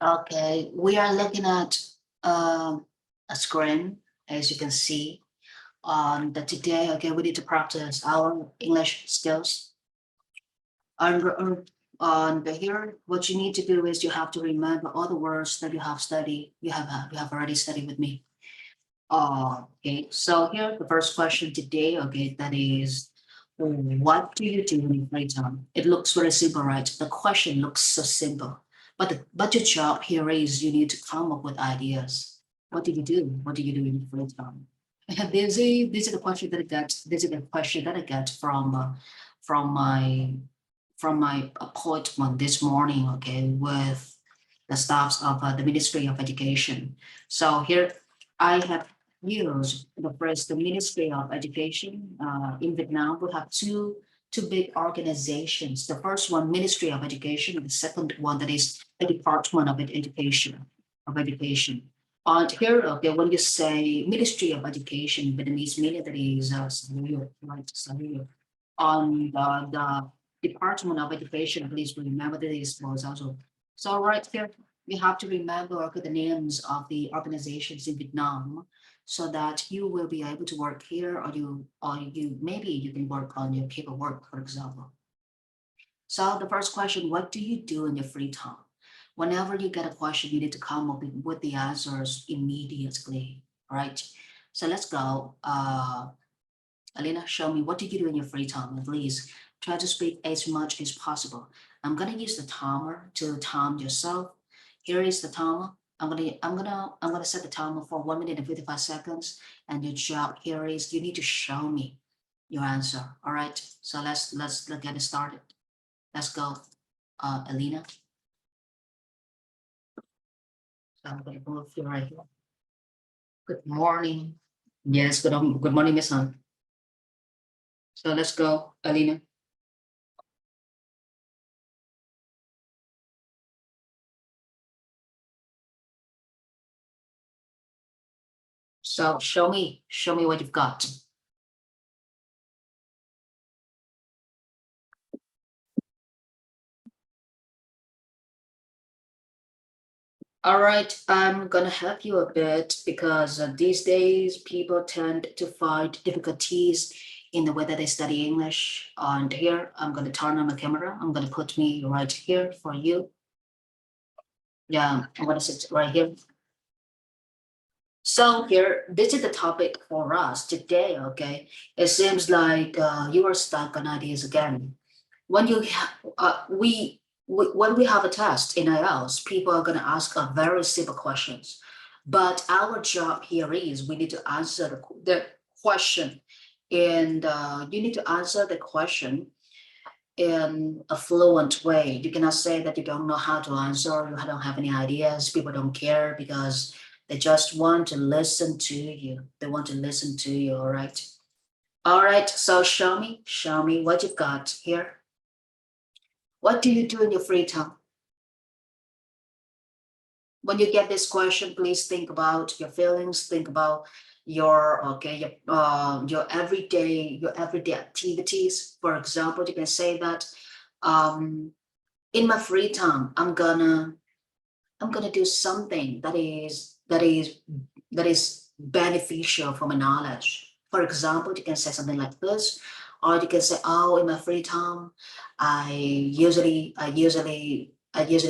Okay, we are looking at a screen, as you can see. On the today, okay, we need to practice our English skills. On the here, what you need to do is you have to remember all the words that you have studied. You have already studied with me. Okay, so here the first question today, okay, that is, what do you do in your free time? It looks very simple, right? The question looks so simple, but your job here is you need to come up with ideas. What do you do? What do you do in your free time? This is the question that I get. This is the question that I get from my from my appointment this morning. Okay, with the staffs of the Ministry of Education. So here I have used the phrase the Ministry of Education. In Vietnam, we have two big organizations. The first one, Ministry of Education, and the second one that is the Department of Education. And here, okay, when you say Ministry of Education, Vietnamese meaning that is right? Saluyo. On the Department of Education, please remember that this was also. So right here, you have to remember okay, the names of the organizations in Vietnam so that you will be able to work here or you maybe you can work on your paperwork, for example. So the first question, what do you do in your free time? Whenever you get a question, you need to come up with the answers immediately, right? So let's go. Alina, show me what do you do in your free time? And please try to speak as much as possible. I'm gonna use the timer to time yourself. Here is the timer. I'm gonna set the timer for 1 minute and 55 seconds. And your job here is you need to show me your answer. All right. So let's get it started. Let's go, Alina. So I'm gonna move you right here. Good morning. Yes, good morning, Miss Han. So let's go, Alina. So show me what you've got. All right, I'm gonna help you a bit because these days people tend to find difficulties in the way that they study English. And here, I'm gonna turn on my camera. I'm gonna put me right here for you. Yeah, I'm gonna sit right here. So here, this is the topic for us today, okay? It seems like you are stuck on ideas again. When you when we have a test in IELTS, people are going to ask very simple questions. But our job here is we need to answer the question, and you need to answer the question in a fluent way. You cannot say that you don't know how to answer, you don't have any ideas, people don't care because they just want to listen to you. They want to listen to you, all right? All right, so show me what you've got here. What do you do in your free time? When you get this question, please think about your feelings, think about your everyday activities. For example, you can say that um, in my free time, I'm gonna do something that is beneficial for my knowledge. For example, you can say something like this, or you can say, "Oh, in my free time, I usually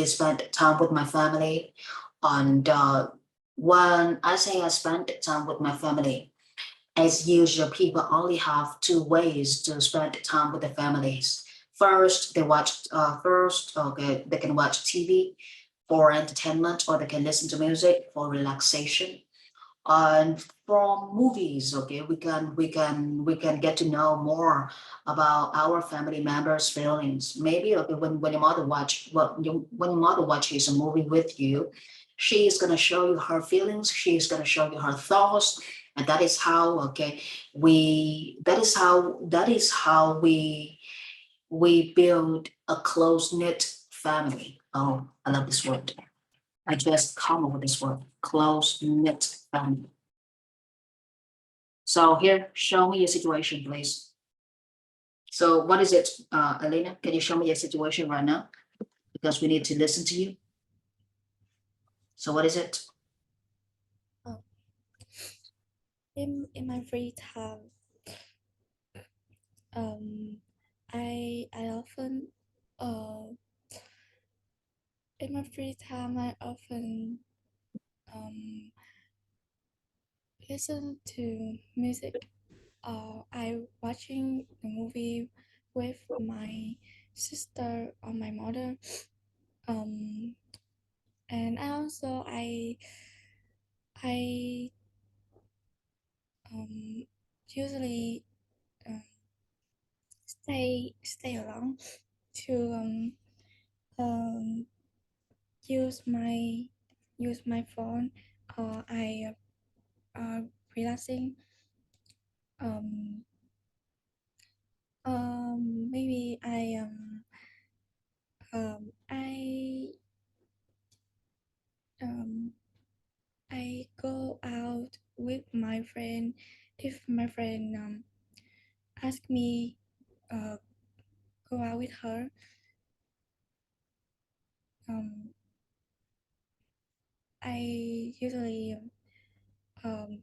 spend time with my family." And when I say I spend time with my family, as usual, people only have two ways to spend time with their families. First, okay, they can watch TV for entertainment, or they can listen to music for relaxation. And from movies, okay, we can get to know more about our family members' feelings. Maybe okay, when your mother when your mother watches a movie with you, she is gonna show you her feelings. She is gonna show you her thoughts, and that is how okay that is how we build a close knit family. Oh, I love this word. I just come up with this word, close knit family. So here, show me your situation, please. So what is it, Elena? Can you show me your situation right now? Because we need to listen to you. So what is it? Oh, in my free time, um, I often uh in my free time I often um listen to music. I watching the movie with my sister or my mother. Um, and I also I usually um, stay alone to um, use my use my phone. I relaxing. Um, Maybe um, I go out with my friend. If my friend ask me go out with her, um, I usually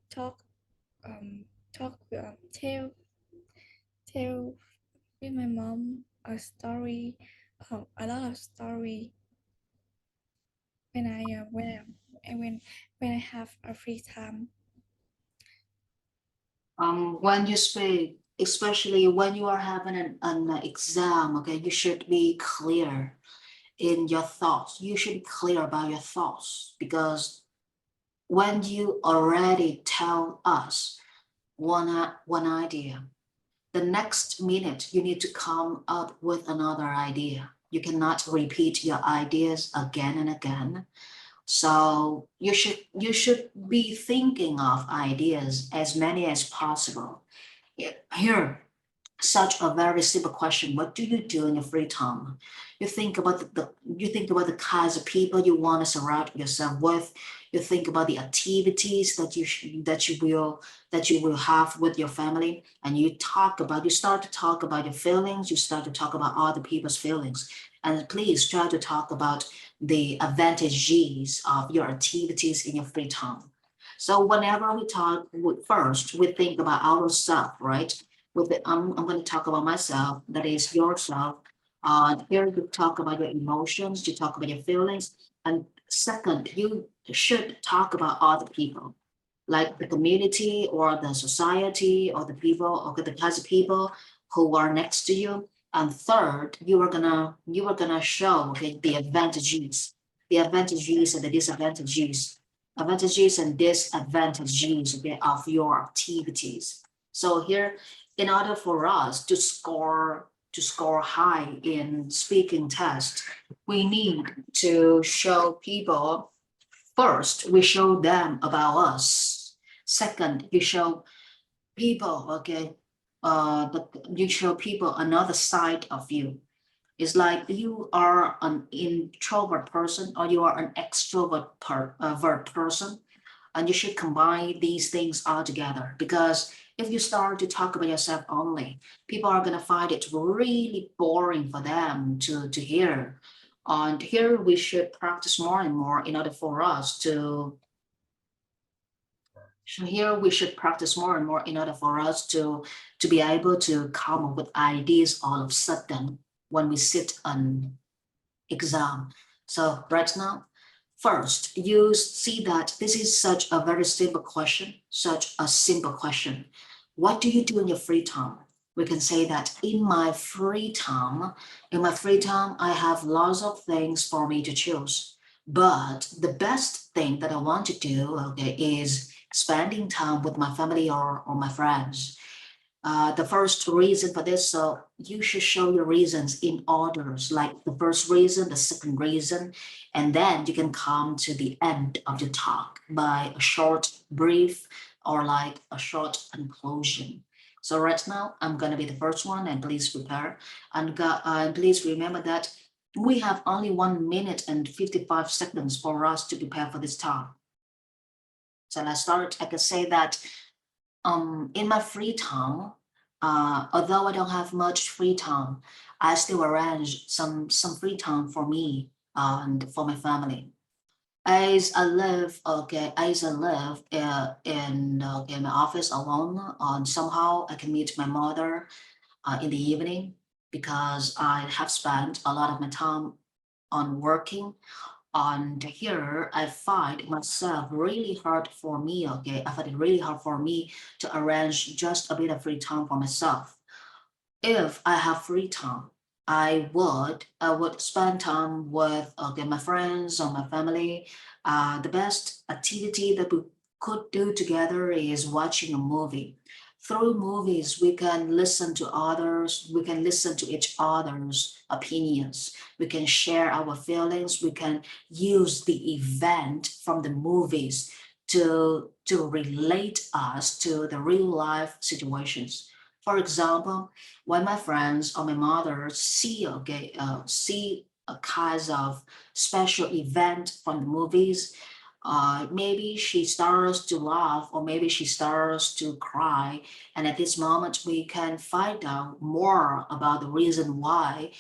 talk tell with my mom a story, a lot of story when I have a free time. When you speak, especially when you are having an exam, okay, you should be clear in your thoughts. You should be clear about your thoughts because when you already tell us one idea, the next minute you need to come up with another idea. You cannot repeat your ideas again and again. So you should be thinking of ideas as many as possible. Here, such a very simple question. What do you do in your free time? You think about you think about the kinds of people you want to surround yourself with. You think about the activities that you will have with your family, and you start to talk about your feelings. You start to talk about other people's feelings, and please try to talk about the advantages of your activities in your free time. So whenever we talk, first we think about ourselves, right? I'm going to talk about myself, that is yourself. Here you talk about your emotions, you talk about your feelings. And second, you should talk about other people, like the community or the society or the people or the kinds of people who are next to you. And third, you are gonna show, okay, the advantages and the advantages and disadvantages, okay, of your activities. So here, in order for us to score high in speaking test, we need to show people. First, we show them about us. Second, you show people, okay, you show people another side of you. It's like you are an introvert person or you are an extrovert person, and you should combine these things all together, because if you start to talk about yourself only, people are going to find it really boring for them to hear. And here we should practice more and more in order for us to so here we should practice more and more in order for us to be able to come up with ideas all of a sudden when we sit on exam. So right now, first, you see that this is such a very simple question, such a simple question. What do you do in your free time? We can say that in my free time, I have lots of things for me to choose. But the best thing that I want to do, okay, is spending time with my family or my friends. The first reason for this, so you should show your reasons in orders, like the first reason, the second reason, and then you can come to the end of the talk by a short brief or like a short conclusion. So right now, I'm going to be the first one, and please prepare. And please remember that we have only 1 minute and 55 seconds for us to prepare for this talk. So let's start. I can say that in my free time, although I don't have much free time, I still arrange some free time for me and for my family. as I live in my office alone, somehow I can meet my mother in the evening because I have spent a lot of my time on working. And here I find myself really hard for me, I find it really hard for me to arrange just a bit of free time for myself. If I have free time, I would spend time with my friends or my family. The best activity that we could do together is watching a movie. Through movies, we can listen to others, we can listen to each other's opinions, we can share our feelings, we can use the event from the movies to relate us to the real life situations. For example, when my friends or my mother see a kind of special event from the movies, maybe she starts to laugh or maybe she starts to cry, and at this moment we can find out more about the reason why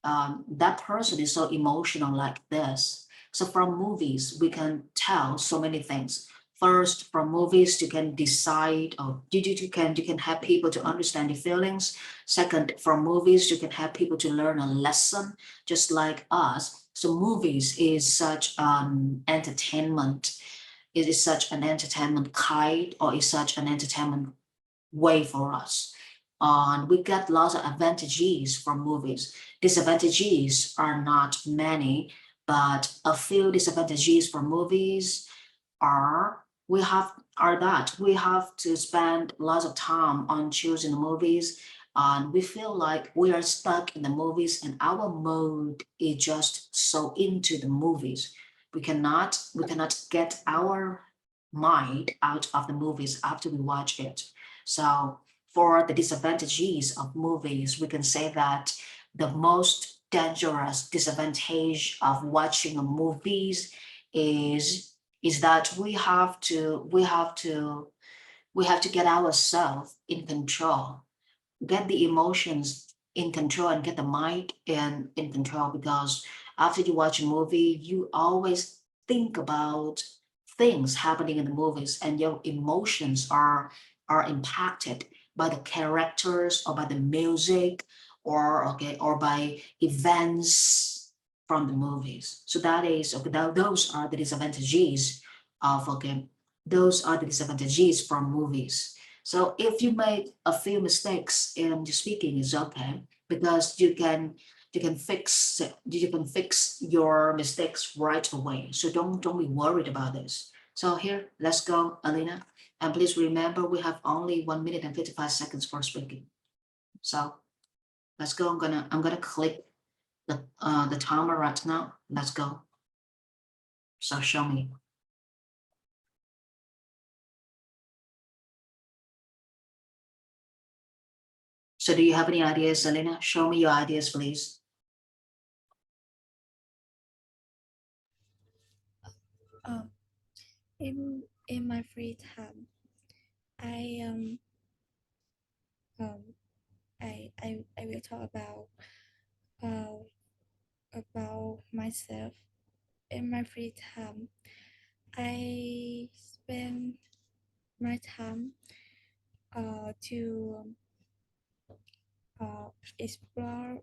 that person is so emotional like this. So from movies, we can tell so many things. First, from movies, you can decide, or you can have people to understand your feelings. Second, from movies, you can have people to learn a lesson, just like us. So movies is such an entertainment. It is such an entertainment kind, or is such an entertainment way for us. And we get lots of advantages from movies. Disadvantages are not many, but a few disadvantages from movies are we have to spend lots of time on choosing the movies, and we feel like we are stuck in the movies and our mood is just so into the movies. We cannot get our mind out of the movies after we watch it. So for the disadvantages of movies, we can say that the most dangerous disadvantage of watching movies is is that we have to get ourselves in control, get the emotions in control and get the mind in control, because after you watch a movie you always think about things happening in the movies and your emotions are impacted by the characters or by the music or by events from the movies. So that is okay, those are the disadvantages of those are the disadvantages from movies. So if you make a few mistakes in your speaking, is okay, because you can fix your mistakes right away. So don't be worried about this. So here, let's go, Alina. And please remember we have only 1 minute and 55 seconds for speaking. So let's go. I'm gonna click the timer right now. Let's go. So show me. So do you have any ideas, Alina? Show me your ideas, please. Um, in my free time, I um I will talk uh about myself. In my free time, I spend my time to uh explore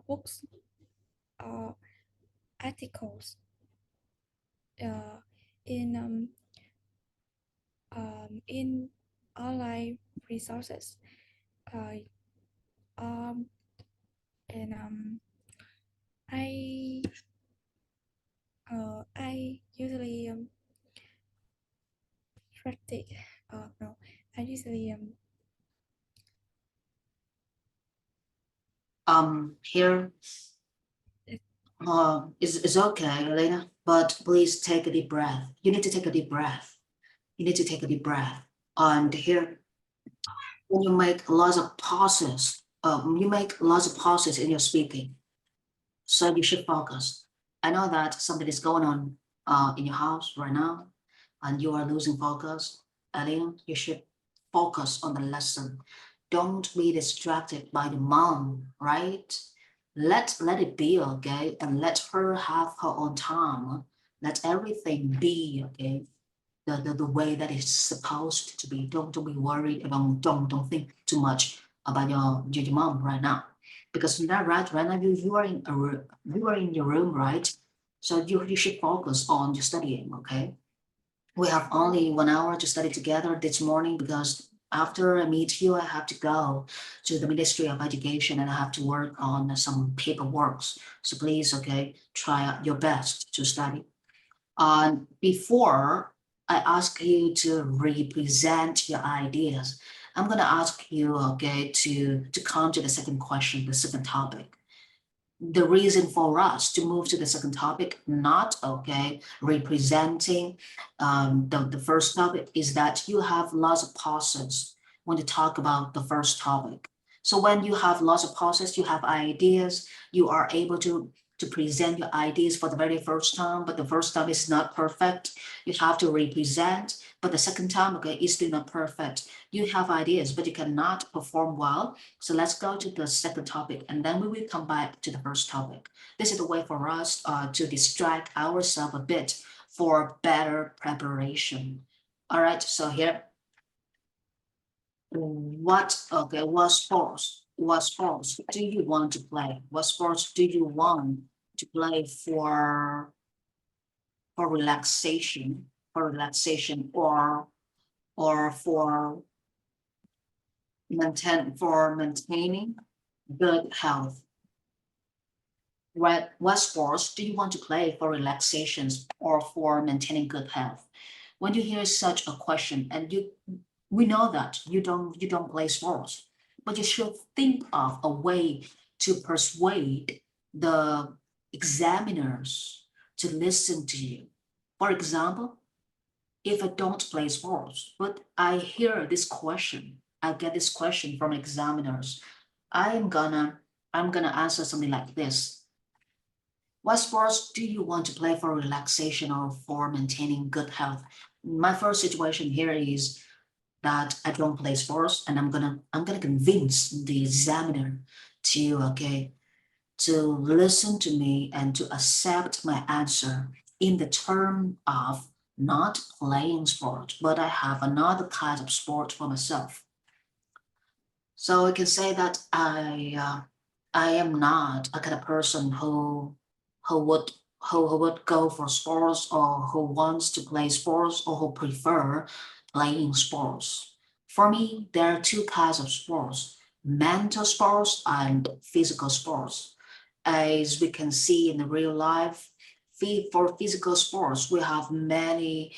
books or articles uh in in online resources. Uh, um and I I usually practice. No, I usually Here, it's okay, Elena, but please take a deep breath. You need to take a deep breath. You need to take a deep breath. And here, when you make lots of pauses, you make lots of pauses in your speaking. So you should focus. I know that something is going on in your house right now, and you are losing focus. Elena, you should focus on the lesson. Don't be distracted by the mom, right? Let it be, okay, and let her have her own time. Let everything be, okay, the way that it's supposed to be. Don't be worried about, don't think too much about your mom right now. Because now, right now you are in a room, you are in your room, right? So you should focus on your studying, okay? We have only 1 hour to study together this morning because after I meet you, I have to go to the Ministry of Education and I have to work on some paperwork. So please, okay, try out your best to study. Before I ask you to represent your ideas, I'm gonna ask you, okay, to come to the second question, the second topic. The reason for us to move to the second topic, not okay, representing the first topic, is that you have lots of pauses when you talk about the first topic. So when you have lots of pauses, you have ideas, you are able to present your ideas for the very first time, but the first time is not perfect. You have to represent, but the second time, okay, is still not perfect. You have ideas, but you cannot perform well. So let's go to the second topic and then we will come back to the first topic. This is a way for us to distract ourselves a bit for better preparation. All right, so here, what sports do you want to play? What sports do you want to play for relaxation, or for maintaining good health? What sports do you want to play for relaxations or for maintaining good health? When you hear such a question, and we know that you don't play sports, but you should think of a way to persuade the examiners to listen to you. For example, if I don't play sports, but I hear this question, I get this question from examiners, I am gonna I'm gonna answer something like this. What sports do you want to play for relaxation or for maintaining good health? My first situation here is that I don't play sports, and I'm gonna convince the examiner to okay to listen to me and to accept my answer in the term of not playing sport, but I have another kind of sport for myself. So I can say that I am not a kind of person who would who would go for sports or who wants to play sports or who prefer playing sports. For me, there are two kinds of sports: mental sports and physical sports. As we can see in the real life, for physical sports, we have many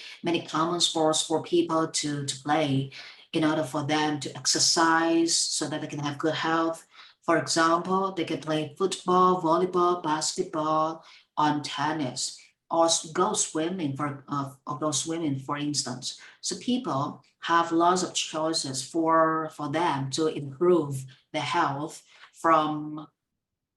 common sports for people to play in order for them to exercise so that they can have good health. For example, they can play football, volleyball, basketball, on tennis, or go swimming, for instance. So people have lots of choices for them to improve their health from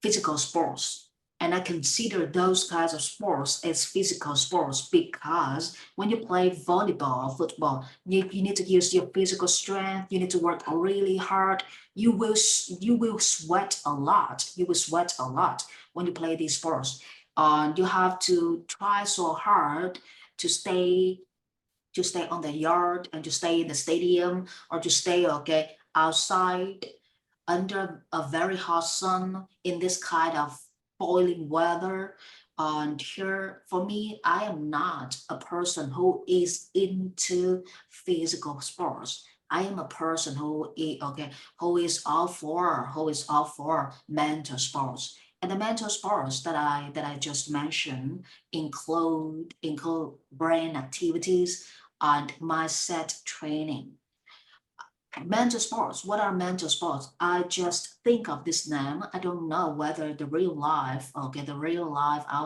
physical sports. And I consider those kinds of sports as physical sports because when you play volleyball or football, you need to use your physical strength. You need to work really hard. You will sweat a lot. You will sweat a lot when you play these sports. And you have to try so hard to stay on the yard and to stay in the stadium or to stay okay outside under a very hot sun in this kind of boiling weather. And here, for me, I am not a person who is into physical sports. I am a person who is all for mental sports. And the mental sports that I just mentioned include brain activities and mindset training. Mental sports. What are mental sports? I just think of this name. I don't know whether the real life out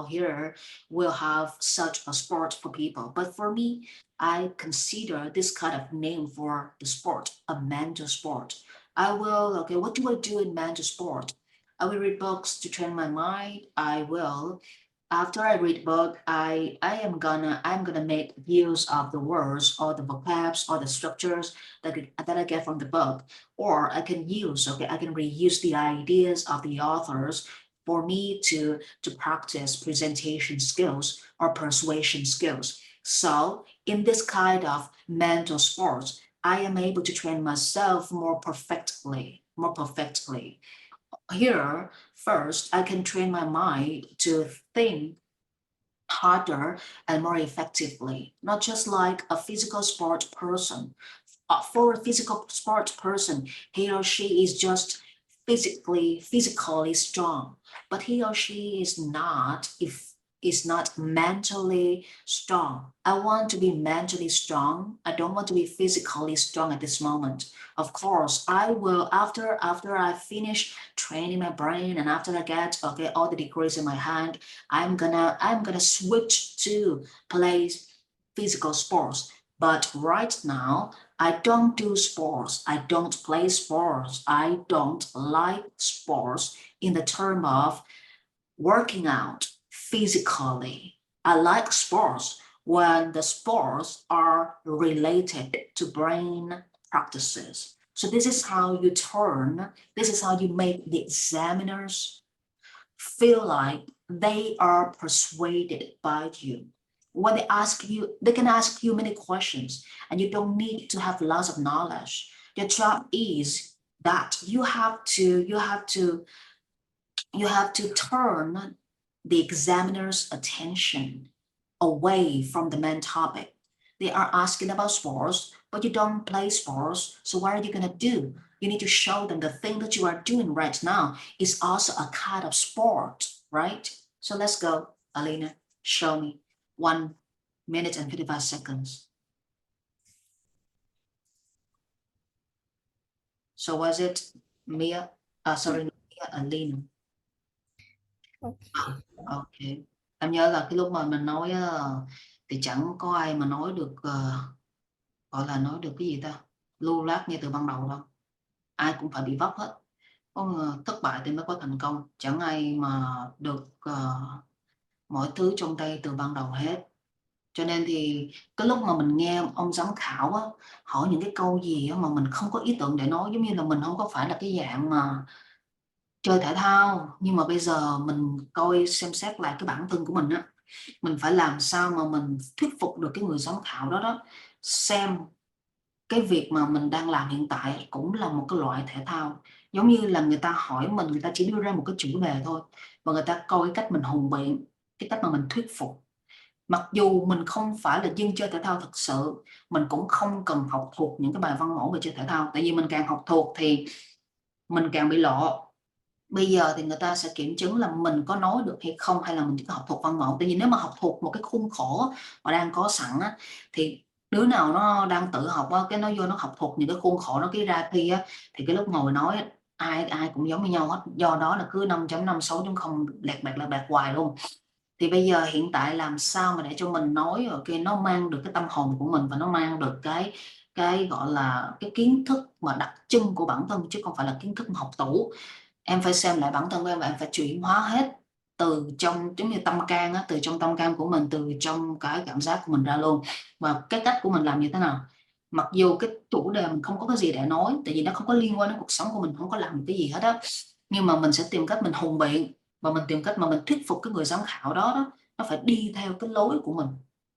here will have such a sport for people. But for me, I consider this kind of name for the sport a mental sport. What do I do in mental sport? I will read books to train my mind. After I read book, I'm gonna make use of the words or the vocabs or the structures that I get from the book, or I can reuse the ideas of the authors for me to practice presentation skills or persuasion skills. So in this kind of mental sports, I am able to train myself more perfectly, more perfectly. Here, first, I can train my mind to think harder and more effectively, not just like a physical sport person. For a physical sport person, he or she is just physically strong, but he or she is not if is not mentally strong. I want to be mentally strong. I don't want to be physically strong at this moment. Of course, I will after I finish training my brain and after I get okay all the degrees in my hand, I'm gonna switch to play physical sports. But right now, I don't do sports. I don't play sports. I don't like sports in the term of working out physically. I like sports when the sports are related to brain practices. So this is how you make the examiners feel like they are persuaded by you. When they ask you, they can ask you many questions, and you don't need to have lots of knowledge. Your job is that you have to turn the examiner's attention away from the main topic. They are asking about sports, but you don't play sports. So what are you going to do? You need to show them the thing that you are doing right now is also a kind of sport, right? So let's go, Alina. Show me 1 minute and 55 seconds. So was it Mia? Sorry, Mia, Alina. Okay. Ok. Em nhớ là cái lúc mà mình nói thì chẳng có ai mà nói được gọi là nói được cái gì ta lưu loát ngay từ ban đầu đâu. Ai cũng phải bị vấp hết. Có thất bại thì mới có thành công. Chẳng ai mà được mọi thứ trong tay từ ban đầu hết. Cho nên thì cái lúc mà mình nghe ông giám khảo á, hỏi những cái câu gì á, mà mình không có ý tưởng để nói, giống như là mình không có phải là cái dạng mà chơi thể thao, nhưng mà bây giờ mình coi xem xét lại cái bản thân của mình á, mình phải làm sao mà mình thuyết phục được cái người giám khảo đó đó, xem cái việc mà mình đang làm hiện tại cũng là một cái loại thể thao. Giống như là người ta hỏi mình, người ta chỉ đưa ra một cái chủ đề thôi, và người ta coi cái cách mình hùng biện, cái cách mà mình thuyết phục. Mặc dù mình không phải là dân chơi thể thao thật sự, mình cũng không cần học thuộc những cái bài văn mẫu về chơi thể thao, tại vì mình càng học thuộc thì mình càng bị lộ. Bây giờ thì người ta sẽ kiểm chứng là mình có nói được hay không, hay là mình chỉ có học thuộc văn mẫu. Tại vì nếu mà học thuộc một cái khuôn khổ mà đang có sẵn á, thì đứa nào nó đang tự học á, cái nó vô nó học thuộc những cái khuôn khổ, nó cái ra thi á, thì cái lúc ngồi nói á, ai ai cũng giống như nhau hết. Do đó là cứ 5.5 6.0 lẹt bẹt hoài luôn. Thì bây giờ hiện tại làm sao mà để cho mình nói ok nó mang được cái tâm hồn của mình, và nó mang được cái gọi là cái kiến thức mà đặc trưng của bản thân, chứ không phải là kiến thức học tủ. Em phải xem lại bản thân của em và em phải chuyển hóa hết từ trong, giống như tâm can á, từ trong tâm can của mình, từ trong cái cảm giác của mình ra luôn. Và cái cách của mình làm như thế nào, mặc dù cái chủ đề mình không có cái gì để nói, tại vì nó không có liên quan đến cuộc sống của mình, không có làm được cái gì hết á, nhưng mà mình sẽ tìm cách mình hùng biện, và mình tìm cách mà mình thuyết phục cái người giám khảo đó, nó phải đi theo cái lối của mình.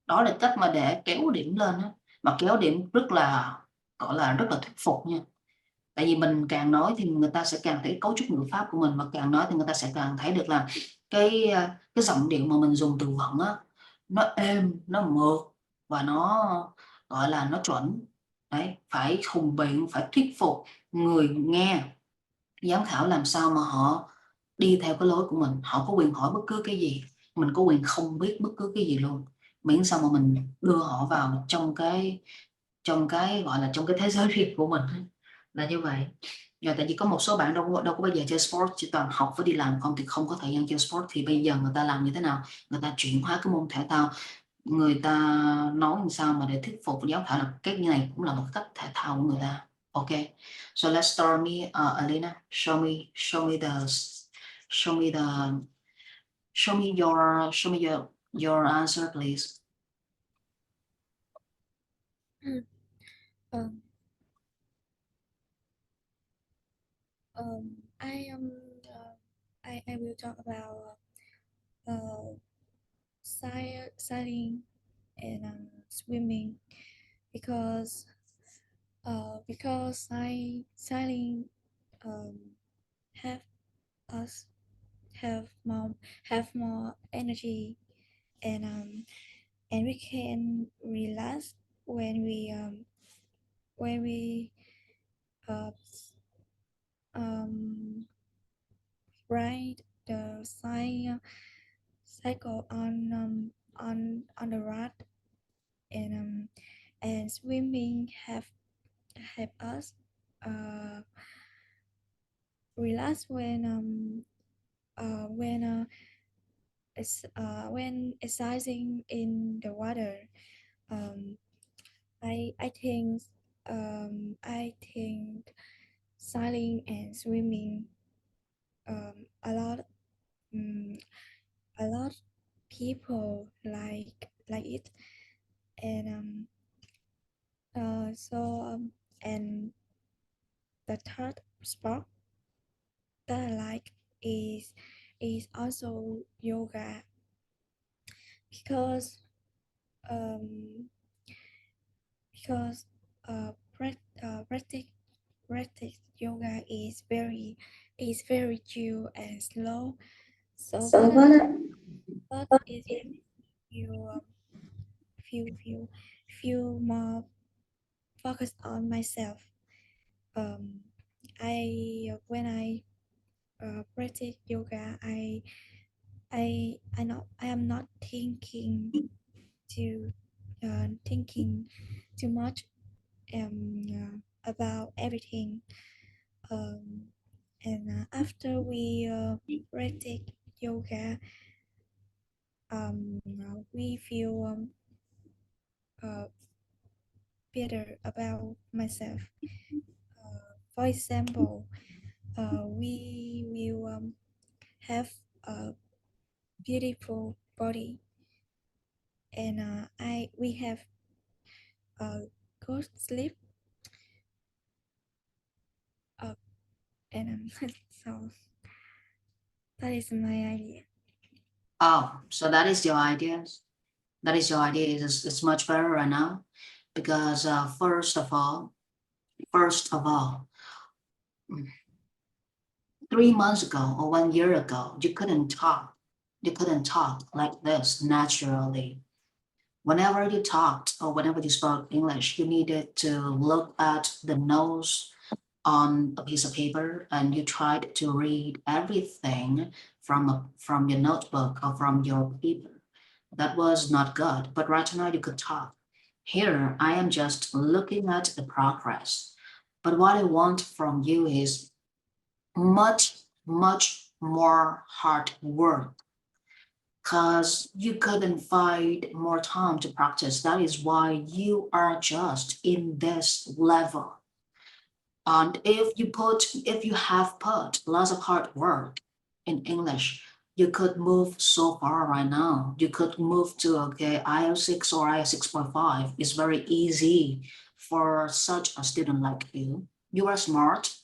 Đó là cách mà để kéo điểm lên á, mà kéo điểm rất là gọi là rất là thuyết phục nha. Tại vì mình càng nói thì người ta sẽ càng thấy cấu trúc ngữ pháp của mình, và càng nói thì người ta sẽ càng thấy được là cái giọng điệu mà mình dùng từ vựng á, nó êm, nó mượt, và nó gọi là nó chuẩn. Đấy, phải hùng biện, phải thuyết phục người nghe. Giám khảo làm sao mà họ đi theo cái lối của mình, họ có quyền hỏi bất cứ cái gì, mình có quyền không biết bất cứ cái gì luôn, miễn sao mà mình đưa họ vào trong cái gọi là trong cái thế giới riêng của mình là như vậy. Rồi tại vì có một số bạn đâu có bao giờ chơi sport, chỉ toàn học với đi làm không, thì không có thời gian chơi sport. Thì bây giờ người ta làm như thế nào, người ta chuyển hóa cái môn thể thao, người ta nói làm sao mà để thuyết phục giáo khảo là cái này cũng là một cách thể thao của người ta. Ok, so let's start me, Alina, show me the show me your answer please. Mm. Um, I am I will talk about sailing and swimming because sailing um, have us have more energy and we can relax when when we uh, um, ride the cycle on the road and swimming have help us uh, relax when when exercising in the water. Um, I think sailing and swimming a lot um, a lot people like it and so and the third sport that I like is also yoga because um because practice yoga is very chill and slow. So So what? but it feel feel feel more focused on myself. Um, when I practice yoga, I am not too thinking too much about everything. Um, and after we practice yoga, we feel uh, better about myself. For example, we will have a beautiful body, and I we have a good sleep, uh, and so that is my idea. Oh, so that is your ideas. That is your idea. It's much better right now because first of all, 3 months ago or 1 year ago, you couldn't talk. You couldn't talk like this naturally. Whenever you talked or whenever you spoke English, you needed to look at the nose on a piece of paper and you tried to read everything from your notebook or from your paper. That was not good. But right now you could talk. Here I am just looking at the progress. But what I want from you is much, much more hard work because you couldn't find more time to practice. That is why you are just in this level. And if you have put lots of hard work in English, you could move so far right now. You could move to okay, IELTS 6 or IELTS 6.5. It's very easy for such a student like you. You are smart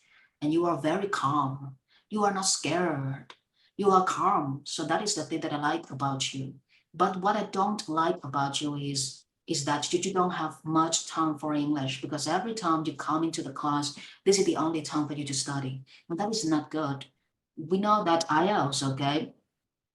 and you are very calm. You are not scared. You are calm. So that is the thing that I like about you. But what I don't like about you is that you don't have much time for English because every time you come into the class, this is the only time for you to study. And that is not good. We know that IELTS, okay?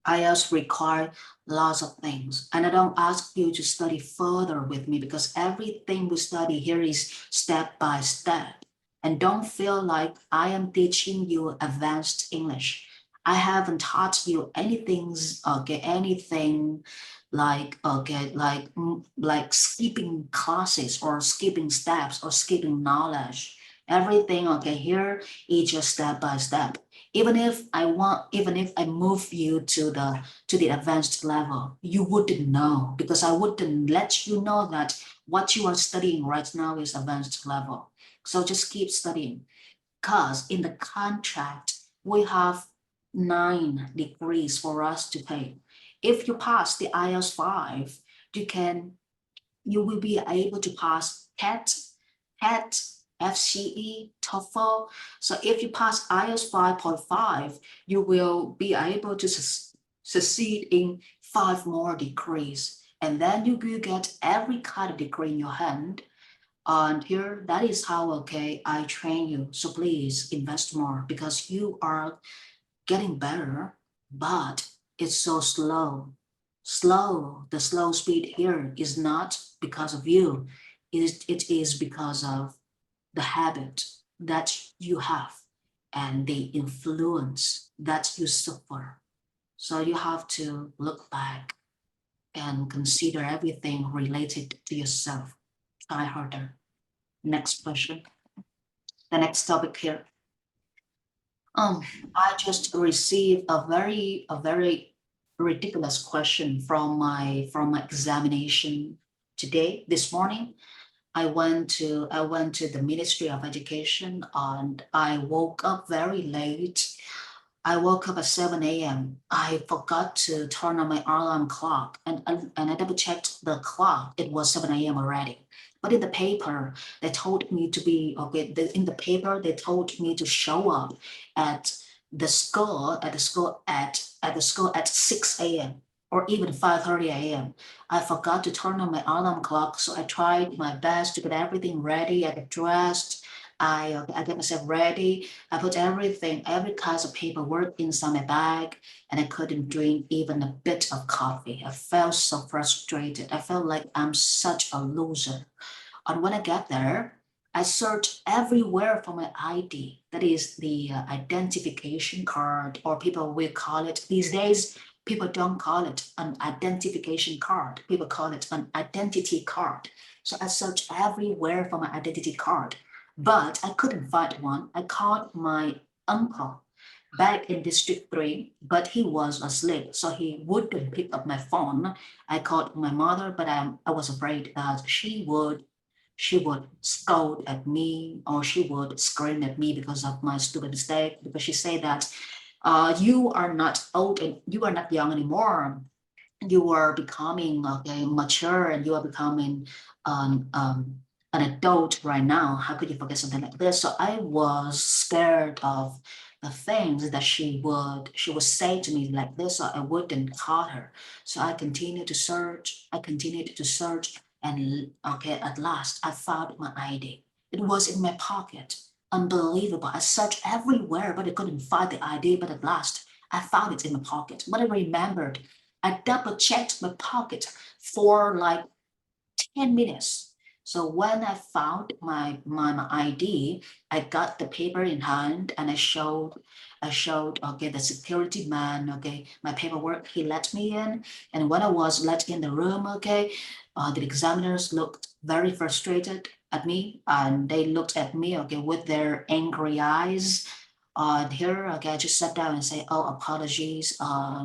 IELTS require lots of things. And I don't ask you to study further with me because everything we study here is step by step. And don't feel like I am teaching you advanced English. I haven't taught you anything, okay, anything like okay, like skipping classes or skipping steps or skipping knowledge. Everything okay here is just step by step. Even if I move you to the advanced level, you wouldn't know because I wouldn't let you know that what you are studying right now is advanced level. So just keep studying. Because in the contract, we have 9 degrees for us to pay. If you pass the IELTS 5, you will be able to pass CAT, FCE, TOEFL. So if you pass IELTS 5.5, you will be able to succeed in 5 more degrees. And then you will get every kind of degree in your hand. And here, that is how, okay, I train you. So please invest more because you are getting better, but it's so slow. The slow speed here is not because of you. It is because of the habit that you have and the influence that you suffer. So you have to look back and consider everything related to yourself. Try harder. Next question. The next topic here. Um, I just received a very ridiculous question from my examination today, this morning. I went to the Ministry of Education and I woke up very late. I woke up at 7 a.m. I forgot to turn on my alarm clock and I double checked the clock. It was 7 a.m. already. But in the paper, they told me to be okay. In the paper, they told me to show up at the school at 6 a.m. or even 5:30 a.m. I forgot to turn on my alarm clock, so I tried my best to get everything ready. I get dressed. I get myself ready. I put every kind of paperwork inside my bag, and I couldn't drink even a bit of coffee. I felt so frustrated. I felt like I'm such a loser. And when I get there, I search everywhere for my ID. That is the identification card, or people will call it these days. People don't call it an identification card. People call it an identity card. So I searched everywhere for my identity card, but I couldn't find one. I called my uncle back in District 3, but he was asleep, so he wouldn't pick up my phone. I called my mother, but I was afraid that she would scold at me or she would scream at me because of my stupid mistake, because she said that you are not old and you are not young anymore. You are becoming okay mature and you are becoming um, um, an adult right now. How could you forget something like this? So I was scared of the things that she would say to me like this, so I wouldn't call her. So I continued to search. I continued to search, and okay, at last I found my ID. It was in my pocket. Unbelievable. I searched everywhere, but I couldn't find the ID. But at last I found it in my pocket. But I remembered I double checked my pocket for like 10 minutes. So when I found my ID, I got the paper in hand and I showed okay the security man okay my paperwork. He let me in, and when I was let in the room, okay, the examiners looked very frustrated at me and they looked at me okay with their angry eyes. Here, okay, I just sat down and say, oh, apologies.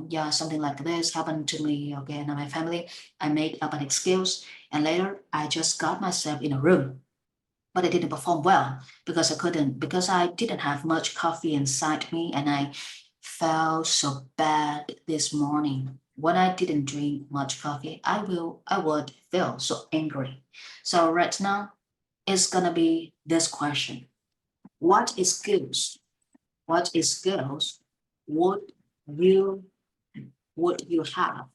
Yeah, something like this happened to me, okay, and my family. I made up an excuse, and later I just got myself in a room, but I didn't perform well because I didn't have much coffee inside me, and I felt so bad this morning. When I didn't drink much coffee, I would feel so angry. So right now, it's gonna be this question: What is skills? What is skills would you would you have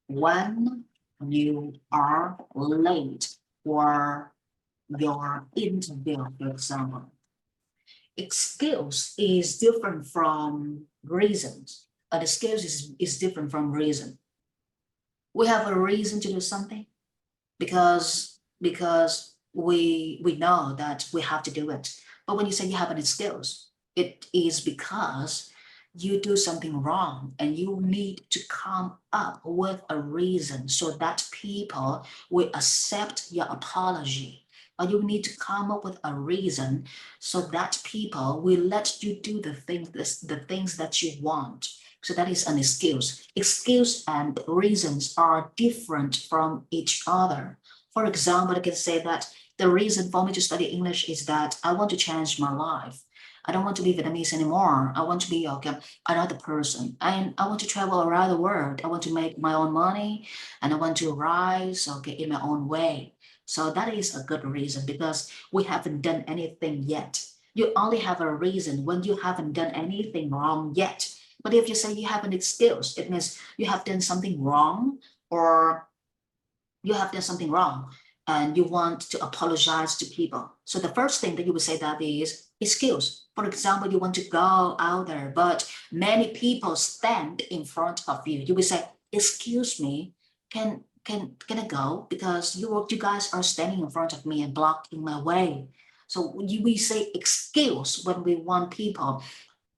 when you are late for your interview, for example? Skills is different from reasons. The skills is different from reason. We have a reason to do something because we know that we have to do it. But when you say you have any skills, it is because you do something wrong and you need to come up with a reason so that people will accept your apology. Or you need to come up with a reason so that people will let you do the things that you want. So that is an excuse. Excuse and reasons are different from each other. For example, I can say that the reason for me to study English is that I want to change my life. I don't want to be Vietnamese anymore. I want to be okay, another person. And I want to travel around the world. I want to make my own money and I want to rise okay, in my own way. So that is a good reason because we haven't done anything yet. You only have a reason when you haven't done anything wrong yet. But if you say you have an excuse, it means you have done something wrong, or you have done something wrong and you want to apologize to people. So the first thing that you would say that is excuse. For example, you want to go out there, but many people stand in front of you. You will say, excuse me, can I go? Because you guys are standing in front of me and blocking my way. So we say excuse when we want people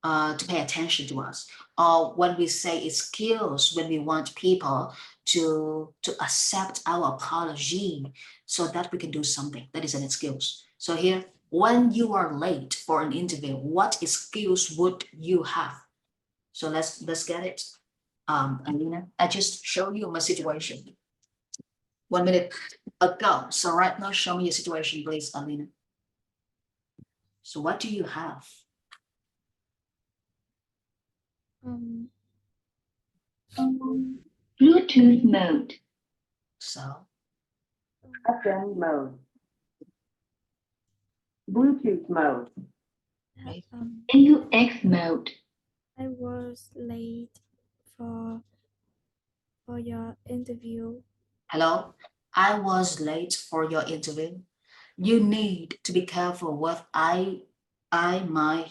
to pay attention to us, or when we say excuse when we want people to accept our apology so that we can do something. That is an excuse. So here, when you are late for an interview, what excuse would you have? So let's get it. Alina, I just show you my situation 1 minute ago. So right now, show me your situation, please, Alina. So what do you have? Um, Bluetooth mode. So FM mode. Bluetooth mode. Right. AUX mode. I was late for your interview. Hello, I was late for your interview. You need to be careful with my,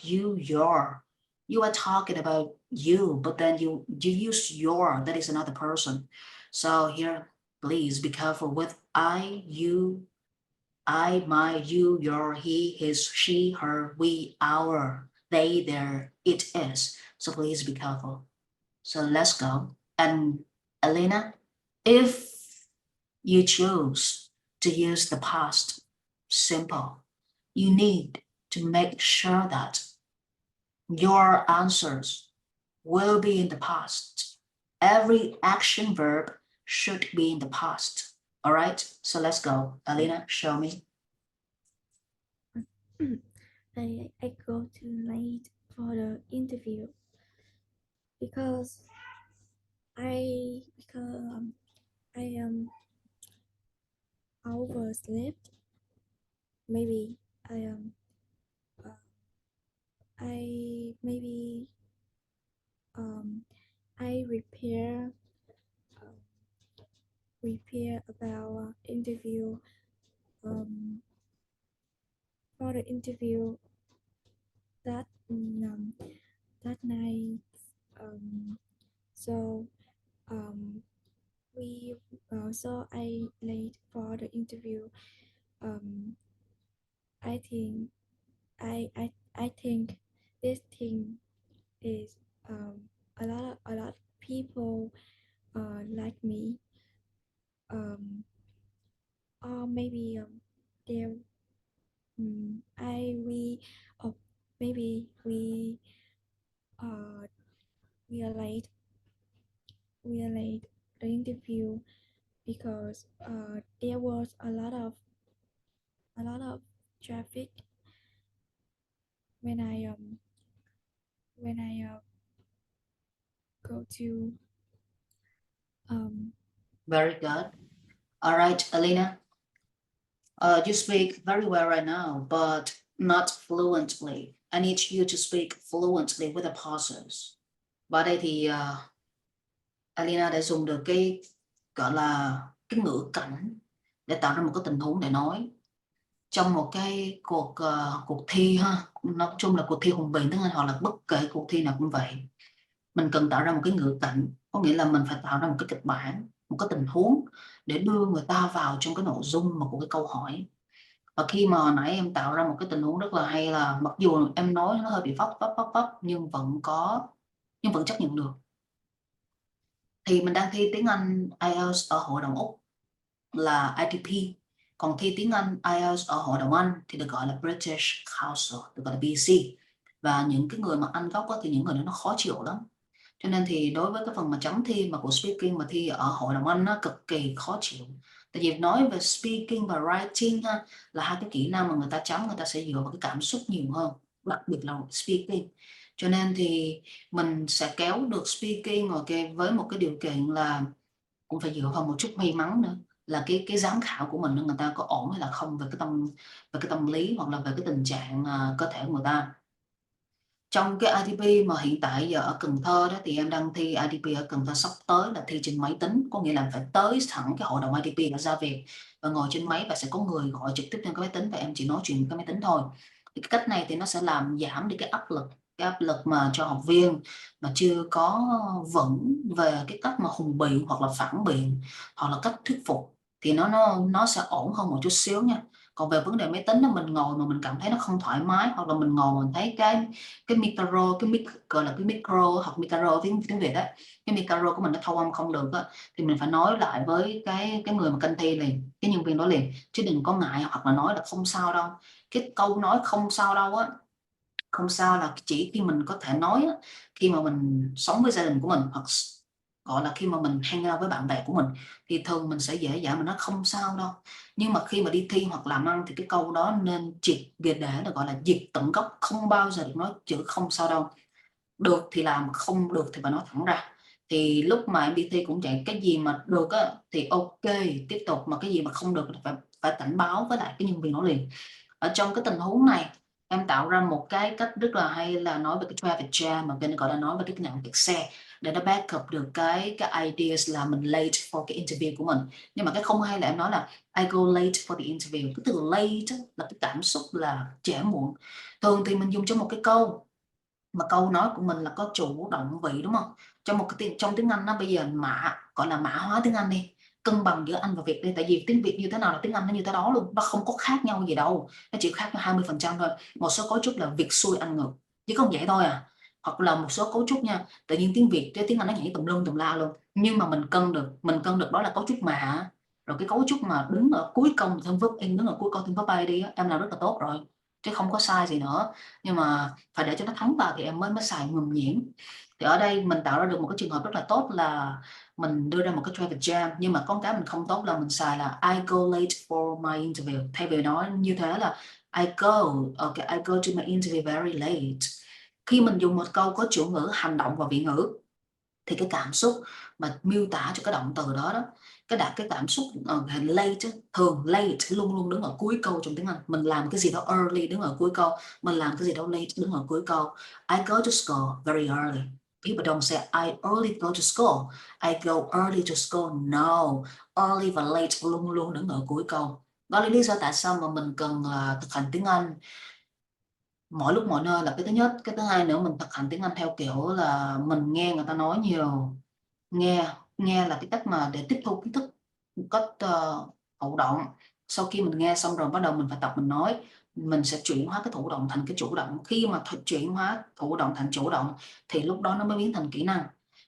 you, your. You are talking about you, but then you use your, that is another person. So here, please be careful with I, my, you, your, he, his, she, her, we, our, they, their, it is. So please be careful. So let's go. And Elena, if you choose to use the past simple, you need to make sure that your answers will be in the past. Every action verb should be in the past. All right, so let's go. Alina, show me. I go too late for the interview because I am overslept. Maybe I am I maybe um I prepare about interview um for the interview that that night. um so um we so I late for the interview. um I think I think this thing is a lot of people like me, or maybe there I we or maybe uh we are late the interview because there was a lot of traffic when I go to um Very good. All right, Alina, you speak very well right now, but not fluently. I need you to speak fluently with the pauses. Và đây thì Alina đã dùng được cái gọi là cái ngữ cảnh để tạo ra một cái tình huống để nói trong một cái cuộc thi ha. Nói chung là cuộc thi hùng biện tiếng Anh, hoặc là bất kể cuộc thi nào cũng vậy. Mình cần tạo ra một cái ngữ cảnh, có nghĩa là mình phải tạo ra một cái kịch bản, một cái tình huống để đưa người ta vào trong cái nội dung mà của cái câu hỏi. Và khi mà hồi nãy em tạo ra một cái tình huống rất là hay, là mặc dù em nói nó hơi bị vấp nhưng vẫn chấp nhận được. Thì mình đang thi tiếng Anh IELTS ở Hội đồng Úc là ITP, còn thi tiếng Anh IELTS ở Hội đồng Anh thì được gọi là British Council, được gọi là BC. Và những cái người mà Anh gốc thì những người đó nó khó chịu lắm. Cho nên thì đối với cái phần mà chấm thi mà của speaking mà thi ở Hội đồng Anh nó cực kỳ khó chịu. Tại vì nói về speaking và writing ha, là hai cái kỹ năng mà người ta chấm, người ta sẽ dựa vào cái cảm xúc nhiều hơn, đặc biệt là speaking. Cho nên thì mình sẽ kéo được speaking, ok, với một cái điều kiện là cũng phải dựa vào một chút may mắn nữa. là cái giám khảo của mình người ta có ổn hay là không về cái tâm lý hoặc là về cái tình trạng cơ thể của người ta. Trong cái ITP mà hiện tại giờ ở Cần Thơ đó thì em đang thi ITP ở Cần Thơ, sắp tới là thi trên máy tính, có nghĩa là phải tới thẳng cái hội đồng ITP ở Gia Việt và ngồi trên máy và sẽ có người gọi trực tiếp trên cái máy tính và em chỉ nói chuyện với cái máy tính thôi. Thì cái cách này thì nó sẽ làm giảm đi cái áp lực mà cho học viên mà chưa có vững về cái cách mà hùng biện hoặc là phản biện hoặc là cách thuyết phục, thì nó sẽ ổn hơn một chút xíu nha. Còn về vấn đề máy tính đó, mình ngồi mà mình cảm thấy nó không thoải mái hoặc là mình ngồi mình thấy cái micro, cái mic gọi là cái micro hoặc micro tiếng Việt á, cái micro của mình nó thâu âm không được á, thì mình phải nói lại với cái người mà canh thi liền, cái nhân viên đó liền, chứ đừng có ngại hoặc là nói là không sao đâu. Cái câu nói không sao đâu á, không sao là chỉ khi mình có thể nói á, khi mà mình sống với gia đình của mình hoặc gọi là khi mà mình hang out với bạn bè của mình thì thường mình sẽ dễ dàng mà nó không sao đâu. Nhưng mà khi mà đi thi hoặc làm ăn thì cái câu đó nên triệt để là gọi là diệt tận gốc, không bao giờ được nói chữ không sao đâu. Được thì làm, không được thì phải nói thẳng ra. Thì lúc mà em đi thi cũng vậy, cái gì mà được á thì ok tiếp tục, mà cái gì mà không được thì phải cảnh báo với lại cái nhân viên đó liền. Ở trong cái tình huống này em tạo ra một cái cách rất là hay là nói về cái traffic jam, mà bên gọi là nói về cái nạn kẹt xe, để nó back up được cái ideas là mình late for cái interview của mình. Nhưng mà cái không hay là em nói là I go late for the interview. Cái từ late là cái cảm xúc là trễ muộn. Thường thì mình dùng cho một cái câu mà câu nói của mình là có chủ động vị, đúng không? Trong tiếng Anh nó bây giờ gọi là mã hóa tiếng Anh đi, cân bằng giữa Anh và Việt đi, tại vì tiếng Việt như thế nào là tiếng Anh nó như thế đó luôn, nó không có khác nhau gì đâu, nó chỉ khác nhau 20% thôi. Một số cấu trúc là Việt xuôi Anh ngược, chỉ có vậy thôi à. Hoặc là một số cấu trúc nha, tự nhiên tiếng Việt với tiếng Anh nó nhảy tùm lum tùm la luôn, nhưng mà mình cân được đó là cấu trúc mà. Rồi cái cấu trúc mà đứng ở cuối câu thân verb in, đứng ở cuối câu thân verb đi á, em làm rất là tốt rồi, chứ không có sai gì nữa. Nhưng mà phải để cho nó thấm vào thì em mới mới xài nhuần nhuyễn. Thì ở đây mình tạo ra được một cái trường hợp rất là tốt là mình đưa ra một cái traffic jam, nhưng mà có cái mình không tốt là mình xài là I go late for my interview, thay vì nói như thế là I go to my interview very late. Khi mình dùng một câu có chủ ngữ, hành động và vị ngữ thì cái cảm xúc mà miêu tả cho cái động từ đó đó, cái cảm xúc late, thường late luôn luôn đứng ở cuối câu trong tiếng Anh. Mình làm cái gì đó early đứng ở cuối câu, mình làm cái gì đó late đứng ở cuối câu. I go to school very early. People don't say I early go to school, I go early to school. No, early và late luôn luôn đứng ở cuối câu. Đó là lý do tại sao mà mình cần thực hành tiếng Anh mỗi lúc mọi nơi, là cái thứ nhất. Cái thứ hai nữa, mình thực hành tiếng Anh theo kiểu là mình nghe người ta nói nhiều, nghe nghe là cái cách mà để tiếp thu kiến thức một cách thụ động. Sau khi mình nghe xong rồi bắt đầu mình phải tập mình nói, mình sẽ chuyển hóa cái thụ động thành cái chủ động. Khi mà chuyển hóa thụ động thành chủ động thì lúc đó nó mới biến thành kỹ năng.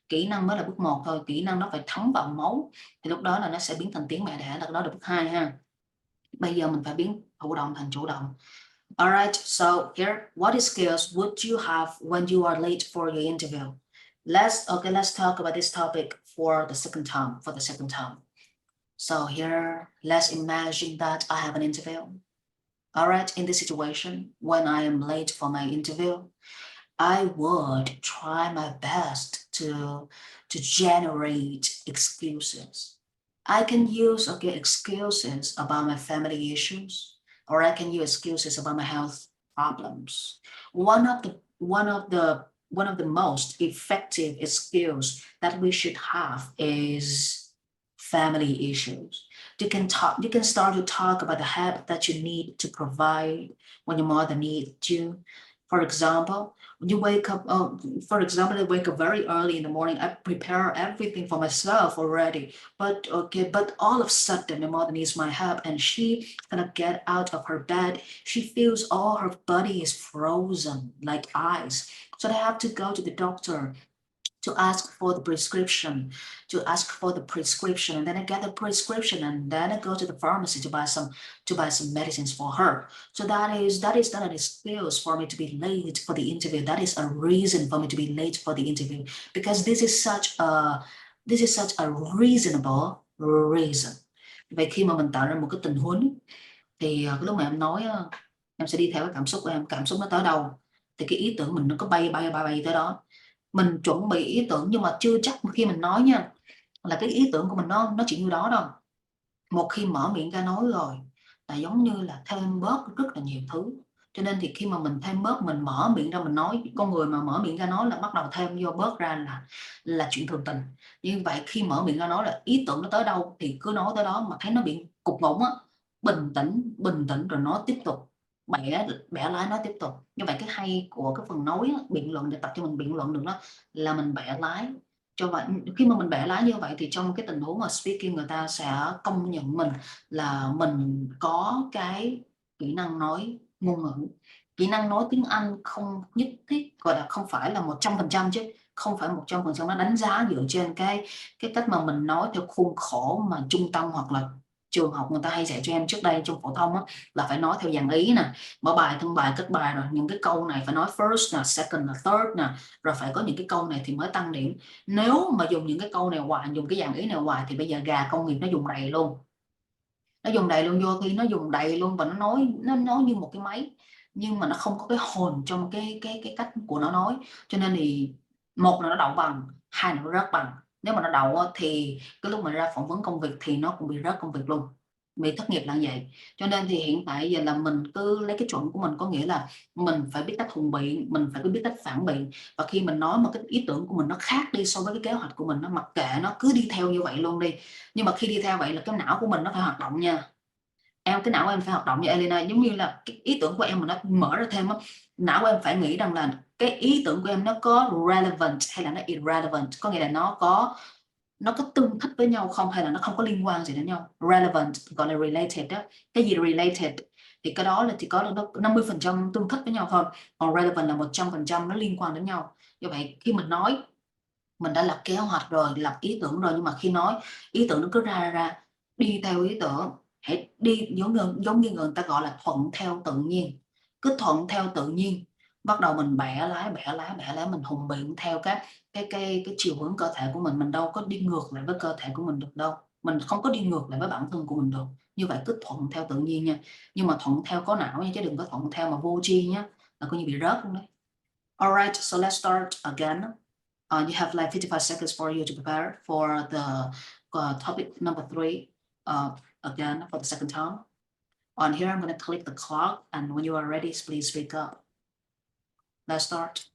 Kỹ năng mới là bước 1 thôi, kỹ năng nó phải thấm vào máu thì lúc đó là nó sẽ biến thành tiếng mẹ đẻ, là đó là bước 2 ha. Bây giờ mình phải biến thụ động thành chủ động. Alright, so here, what skills would you have when you are late for your interview? Let's talk about this topic for the second time. So here, let's imagine that I have an interview. Alright, in this situation, when I am late for my interview, I would try my best to generate excuses. I can use excuses about my family issues, or I can use excuses about my health problems. One of the most effective skills that we should have is family issues. You can start to talk about the help that you need to provide when your mother needs you. For example, you wake up, I wake up very early in the morning. I prepare everything for myself already. But all of a sudden, my mother needs my help and she cannot get out of her bed. She feels all her body is frozen like ice. So they have to go to the doctor to ask for the prescription, and then I get the prescription, and then I go to the pharmacy to buy some medicines for her. So that is not an excuse for me to be late for the interview. That is a reason for me to be late for the interview, because this is such a reasonable reason. Vậy khi mà mình tạo ra một cái tình huống thì lúc mà em nói em sẽ đi theo cái cảm xúc của em. Cảm xúc nó tới đâu thì cái ý tưởng mình nó có bay tới đó. Mình chuẩn bị ý tưởng nhưng mà chưa chắc khi mình nói nha là cái ý tưởng của mình nó chỉ như đó đâu. một khi mở miệng ra nói rồi là giống như là thêm bớt rất là nhiều thứ. Cho nên thì khi mà mình thêm bớt, mình mở miệng ra mình nói, con người mà mở miệng ra nói là bắt đầu thêm vô bớt ra là chuyện thường tình. Như vậy khi mở miệng ra nói là ý tưởng nó tới đâu thì cứ nói tới đó, mà thấy nó bị cục ngủng á, bình tĩnh rồi nói tiếp tục, bẻ bẻ lái nói tiếp tục. Như vậy cái hay của cái phần nói á, biện luận, để tập cho mình biện luận được đó, là mình bẻ lái. Cho vậy khi mà mình bẻ lái như vậy thì trong cái tình huống mà speaking, người ta sẽ công nhận mình là mình có cái kỹ năng nói ngôn ngữ. Kỹ năng nói tiếng Anh không nhất thiết, gọi là không phải là 100% chứ, không phải 100%. Nó đánh giá dựa trên cái cách mà mình nói theo khuôn khổ mà trung tâm hoặc là trường học người ta hay dạy cho em trước đây trong phổ thông á, là phải nói theo dàn ý nè, mở bài, thân bài, kết bài, rồi những cái câu này phải nói first nè, second nè, third nè, rồi phải có những cái câu này thì mới tăng điểm. Nếu mà dùng những cái câu này hoài, dùng cái dàn ý này hoài, thì bây giờ gà công nghiệp nó dùng đầy luôn, nó dùng đầy luôn, vô thi nó dùng đầy luôn, và nó nói như một cái máy, nhưng mà nó không có cái hồn trong cái cách của nó nói. Cho nên thì một là nó đậu bằng, hai là nó rớt bằng. Nếu mà nó đậu thì cái lúc mà ra phỏng vấn công việc thì nó cũng bị rớt công việc luôn, bị thất nghiệp là như vậy. Cho nên thì hiện tại giờ là mình cứ lấy cái chuẩn của mình, có nghĩa là mình phải biết cách hùng biện, mình phải biết cách phản biện. Và khi mình nói một cái ý tưởng của mình nó khác đi so với cái kế hoạch của mình, nó mặc kệ, nó cứ đi theo như vậy luôn đi. Nhưng mà khi đi theo vậy là cái não của mình nó phải hoạt động nha em, cái não của em phải hoạt động như Elena, giống như là cái ý tưởng của em mà nó mở ra thêm á, não của em phải nghĩ rằng là cái ý tưởng của em nó có relevant hay là nó irrelevant, có nghĩa là nó có tương thích với nhau không, hay là nó không có liên quan gì đến nhau. Relevant gọi là related đó, cái gì related thì cái đó là chỉ có nó 50% tương thích với nhau thôi, còn relevant là 100% nó liên quan đến nhau. Như vậy khi mình nói, mình đã lập kế hoạch rồi, lập ý tưởng rồi, nhưng mà khi nói ý tưởng nó cứ ra đi theo ý tưởng, hãy đi giống như người ta gọi là thuận theo tự nhiên, cứ thuận theo tự nhiên. Bắt đầu mình bẻ lái, mình hùng biện theo cái chiều hướng cơ thể của mình đâu có đi ngược lại với cơ thể của mình được đâu, mình không có đi ngược lại với bản thân của mình được. Như vậy cứ thuận theo tự nhiên nha, nhưng mà thuận theo có não nha, chứ đừng có thuận theo mà vô tri nhá, là coi như bị rớt luôn đấy. Alright, so let's start again. You have like 55 seconds for you to prepare for the topic number 3 again for the second time. On here, I'm going to click the clock, and when you are ready, please speak up. Let's start.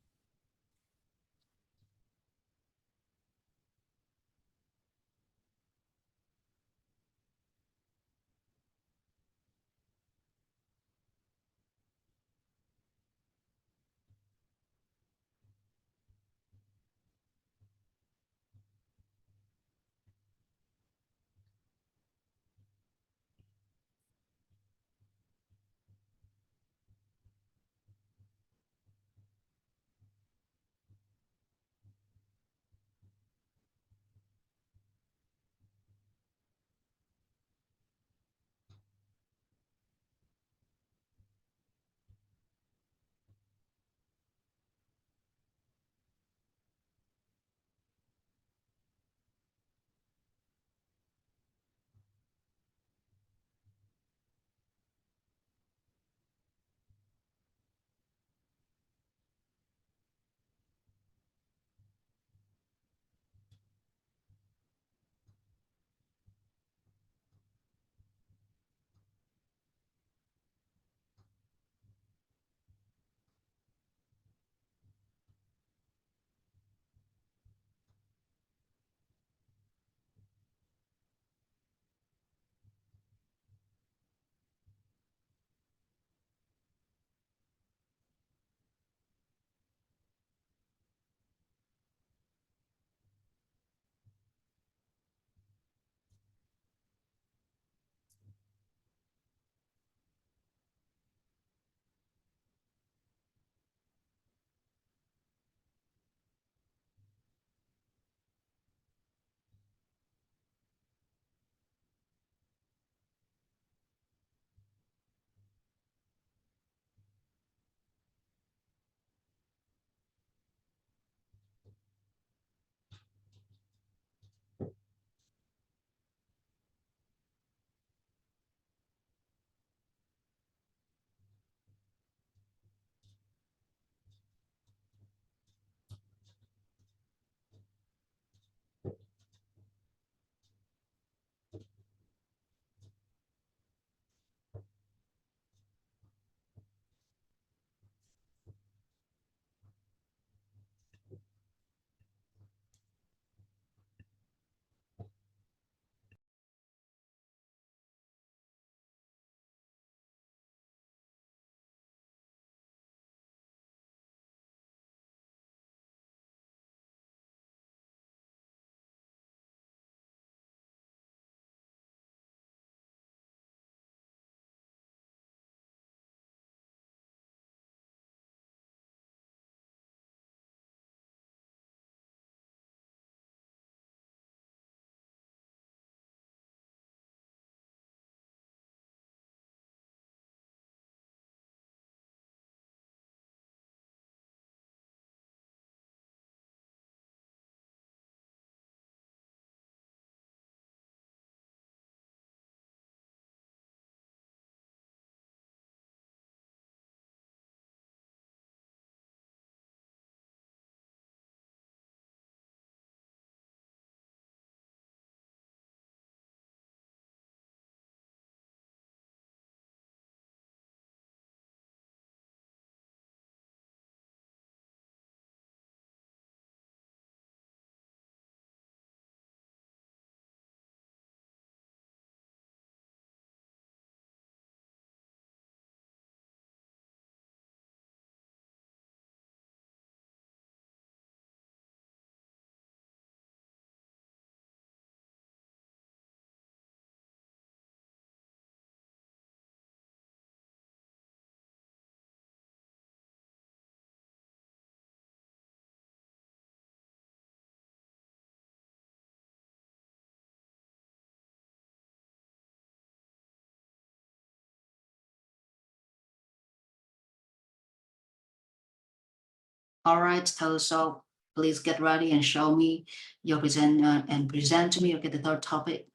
All right, so please get ready and show me your present to me. Okay, the third topic.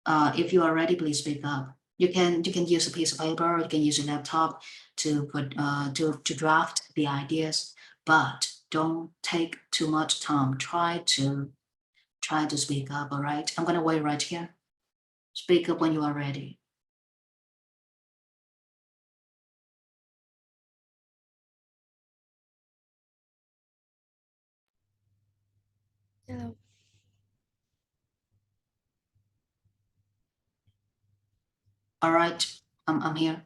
If you are ready, please speak up. You can use a piece of paper, you can use your laptop to put to draft the ideas, but don't take too much time. Try to speak up. All right, I'm gonna wait right here. Speak up when you are ready. Hello. All right, I'm here.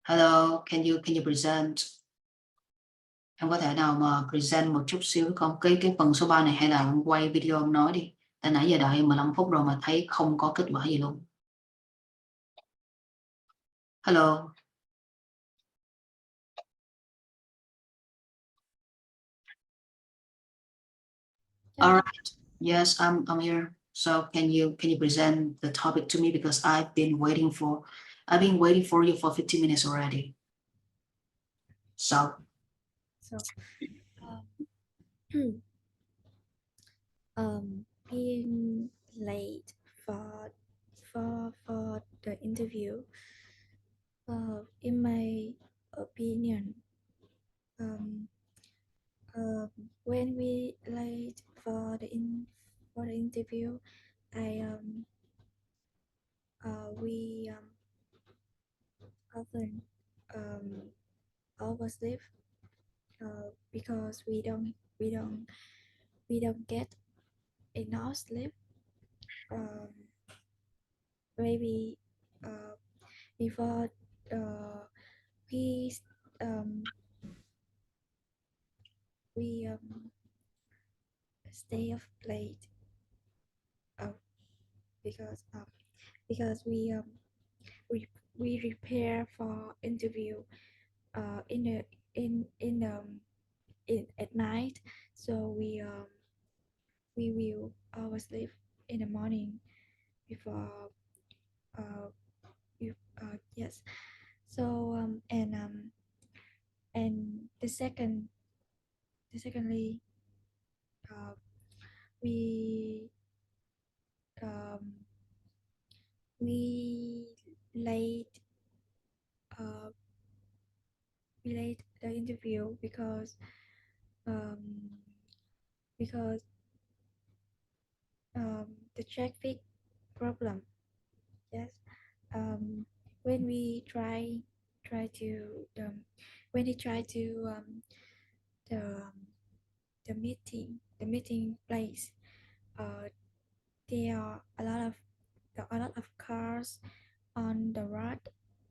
Hello, can you present? Em có thể nào mà present một chút xíu không? Cái phần số 3 này hay là em quay video em nói đi. Tại nãy giờ đợi 15 phút rồi mà thấy không có kết quả gì luôn. Hello. All right. Yes, I'm here. So can you present the topic to me because I've been waiting for you for 15 minutes already. So Being late for the interview, in my opinion, when we late for the interview, we often oversleep because we don't get enough sleep. Maybe before we stay up late because we prepare for interview at night, so we will oversleep in the morning before yes. So and the secondly, we we late the interview because the traffic problem. Yes. When we try to when we try to the meeting place, there are a lot of cars on the road,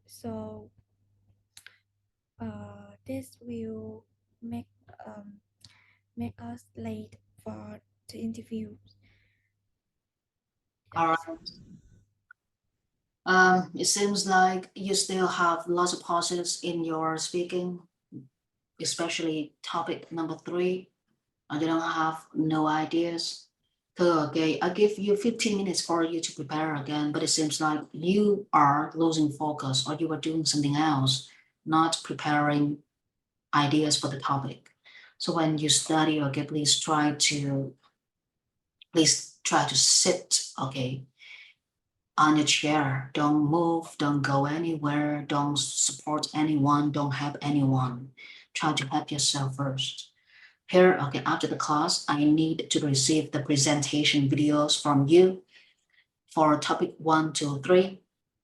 so this will make us late for the interview. all right. It seems like you still have lots of pauses in your speaking, especially topic number 3. You don't have no ideas. So, okay, I give you 15 minutes for you to prepare again, but it seems like you are losing focus or you are doing something else, not preparing ideas for the topic. So when you study, okay, please try to sit, okay, on your chair. Don't move, don't go anywhere, don't support anyone, don't help anyone. Try to help yourself first. Here, okay, after the class, I need to receive the presentation videos from you for topic 1, 2, 3.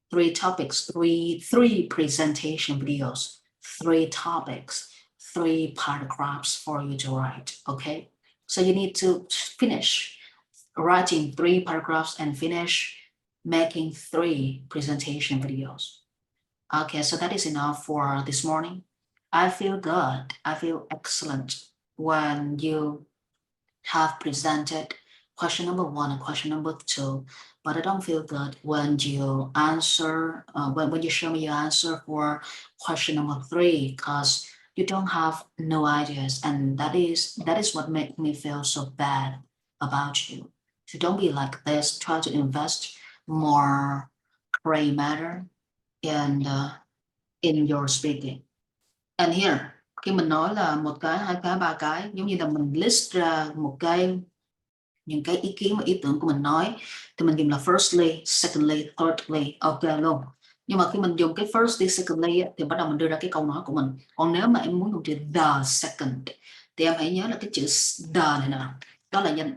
3 topics, three presentation videos, 3 topics, 3 paragraphs for you to write, okay? So you need to finish writing 3 paragraphs and finish making 3 presentation videos. Okay, so that is enough for this morning. I feel good. I feel excellent when you have presented question number 1 and question number 2, but I don't feel good when you answer, when you show me your answer for question number 3, because you don't have no ideas, and that is what makes me feel so bad about you. So don't be like this. Try to invest more gray matter in your speaking. And here, khi mình nói là 1 cái, 2 cái, 3 cái, giống như là mình list ra một cái những cái ý kiến và ý tưởng của mình nói, thì mình dùng là firstly, secondly, thirdly, ok luôn. Nhưng mà khi mình dùng cái firstly, secondly thì bắt đầu mình đưa ra cái câu nói của mình. Còn nếu mà em muốn dùng chữ the second thì em hãy nhớ là cái chữ the này nè,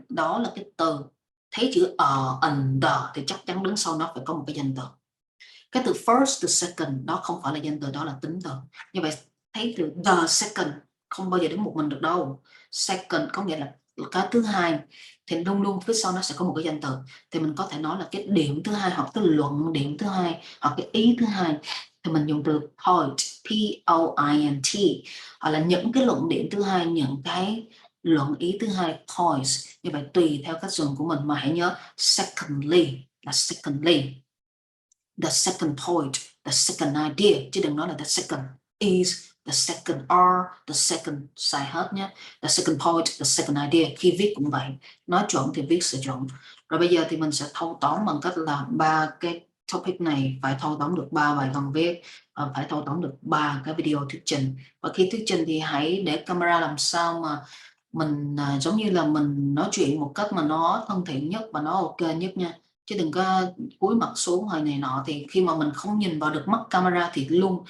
đó là cái từ. Thấy chữ and the thì chắc chắn đứng sau nó phải có một cái danh từ. Cái từ first, the second đó không phải là danh từ, đó là tính từ. Như vậy thấy từ the second không bao giờ đứng một mình được đâu. Second có nghĩa là cái thứ hai, thì luôn luôn phía sau nó sẽ có một cái danh từ. Thì mình có thể nói là cái điểm thứ hai, hoặc cái luận điểm thứ hai, hoặc cái ý thứ hai. thì mình dùng từ point, P-O-I-N-T, hoặc là những cái luận điểm thứ hai, những cái luận ý thứ hai, points. Như vậy tùy theo cách dùng của mình, mà hãy nhớ secondly là secondly, the second point, the second idea, chứ đừng nói là the second is, the second are, the second sai hết nhé. The second point, the second idea. Khi viết cũng vậy, nói chuẩn thì viết sẽ chuẩn. Rồi bây giờ thì mình sẽ thâu tóm bằng cách là 3 cái topic này phải thâu tóm được 3 bài văn viết, phải thâu tóm được 3 cái video thuyết trình. Và khi thuyết trình thì hãy để camera làm sao mà mình giống như là mình nói chuyện một cách mà nó thân thiện nhất và nó ok nhất nha, chứ đừng có cúi mặt xuống hay này nọ. Thì khi mà mình không nhìn vào được mắt camera thì luôn,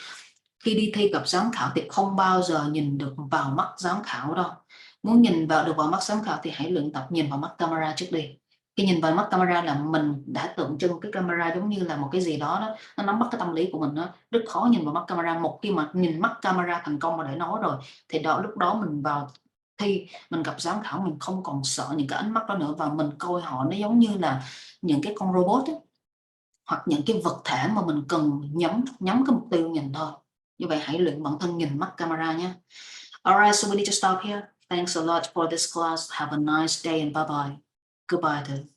khi đi thi gặp giám khảo thì không bao giờ nhìn được vào mắt giám khảo đâu. Muốn nhìn vào được vào mắt giám khảo thì hãy luyện tập nhìn vào mắt camera trước đi. Khi nhìn vào mắt camera là mình đã tượng trưng cái camera giống như là một cái gì đó, nó nắm bắt cái tâm lý của mình. Nó rất khó nhìn vào mắt camera. Một khi mà nhìn mắt camera thành công mà để nói rồi thì lúc đó mình vào thi, mình gặp giám khảo, mình không còn sợ những cái ánh mắt đó nữa, và mình coi họ nó giống như là những cái con robot ấy, hoặc những cái vật thể mà mình cần nhắm cái mục tiêu nhìn thôi. Như vậy hãy luyện bản thân nhìn mắt camera nhé. Alright, so we need to stop here. Thanks a lot for this class. Have a nice day and bye bye. Goodbye.